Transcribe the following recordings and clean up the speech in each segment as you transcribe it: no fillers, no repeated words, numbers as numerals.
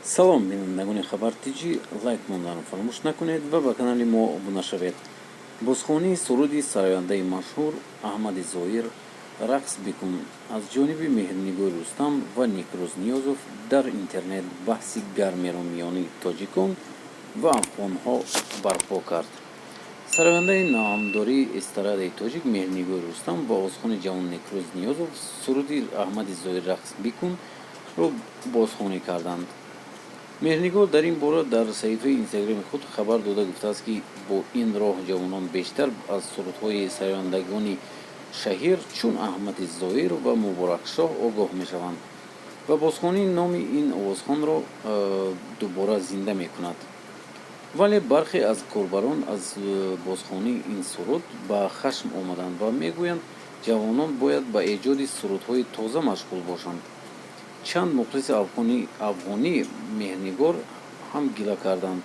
салом бинандагони хабартиҷӣ, лайк монданро фаромӯш накунед ва ба канали мо обуна шавед. Бозхонии суруди сарояндаи машҳур Аҳмади Зоир «Рақс бикун» аз ҷониби Меҳрнигоҳ Рустам ва Никрӯз Ниёзов дар интернет баҳси гармеро миёни тоҷикон ва афғонҳо барпо кард. Сарояндаи наамдории эстарадаи тоҷик Меҳрнигоҳ Рустам ва овозхони ҷавон Никрӯз Ниёзов суруди Аҳмади Зоир «Рақс бикун»ро бозхонӣ карданд. Меҳрнигоҳ дар ин бора дар саҳифаи инстаграми худ хабар дода гуфтааст, ки бо ин роҳ ҷавонон бештар аз сурудҳои сарояндагони шаҳир чун Аҳмади Зоир ва Муборакшоҳ огоҳ мешаванд ва бозхонии номи ин овозхонро дубора зинда мекунад. вале бархе аз корбарон аз бозхонии ин суруд ба хашм омаданд ва мегӯянд ҷавонон бояд ба эҷоди сурудҳои тоза машғул бошанд. чанд мухлиси афғонӣ Меҳрнигоҳ ҳам гила карданд,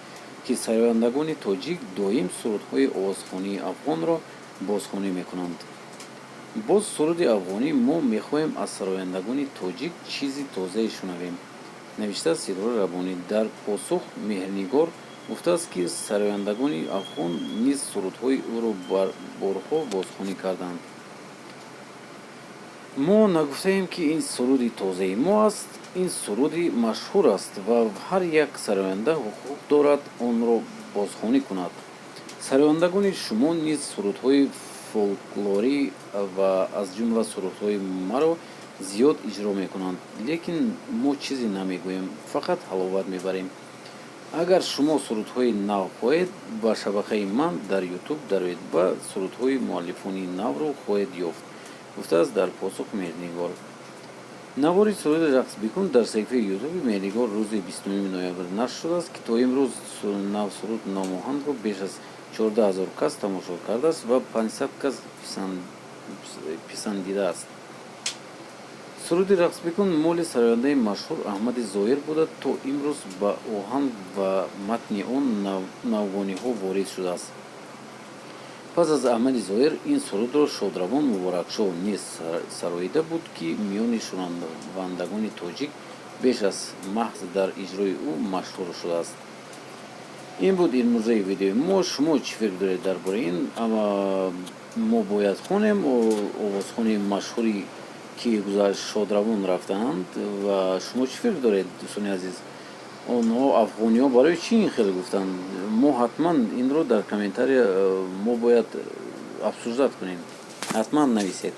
ки сарояндагони тоҷик доим сурудҳои овозхонии афғонро бозхонӣ мекунанд. боз суруди афғонӣ мо мехоҳем аз сарояндагони тоҷик чизи тозае шунавем, навиштааст Сидора Раббонӣ. дар посух Меҳрнигоҳ гуфтааст, ки сарояндагони афғон низ сурудҳои ӯро борҳо бозхонӣ карданд. мо нагуфтаем, ки ин суруди тозаи мо аст, ин суруди машҳур аст ва ҳар як сароянда ҳуқуқ дорад онро бозхонӣ кунад. Сарояндагони шумо низ сурудҳои фолклорӣ ва аз ҷумла сурудҳои маро зиёд иҷро мекунанд, лекин мо чизе намегӯем, фақат ҳаловат мебарем. агар шумо сурудҳои нав хоҳед, ба шабакаи ман дар YouTube дароед ва сурудҳои муаллифони навро хоҳед ёфт, гуфтааст дар посух Меҳрнигоҳ. навори суруди «Рақс бикун» дар саҳифаи ютуби Меҳрнигоҳ рӯзи 29 ноябр нашр шудааст, ки то имрӯз навсуруд номоҳангро беш аз 14 000 кас тамошо кардааст ва 500 кас писандидааст. суруди «Рақс бикун» моли сарояндаи машҳур Аҳмади Зоир буда то имрӯз ба оҳанг ва матни он навгониҳо ворид шудааст. пас аз Аҳмади Зоир ин сурудро Шодравон Муборакшоҳ низ сароида буд, ки миёни шунавандагони тоҷик беш аз маҳз дар иҷрои ӯ машҳур шудааст. ин буд имрӯзаи видеои мо. шумо чӣ фикр доред дар бораи ин? мо бояд хонем овозхони машҳури ки гузашт Шодравон рафтаанд ва шумо чӣ фикр доред, дӯстони азиз? онҳо афғониҳо барои чӣ ин хел гуфтанд? мо ҳатман инро дар комментария мо бояд обсуждат кунем. ҳатман нависед.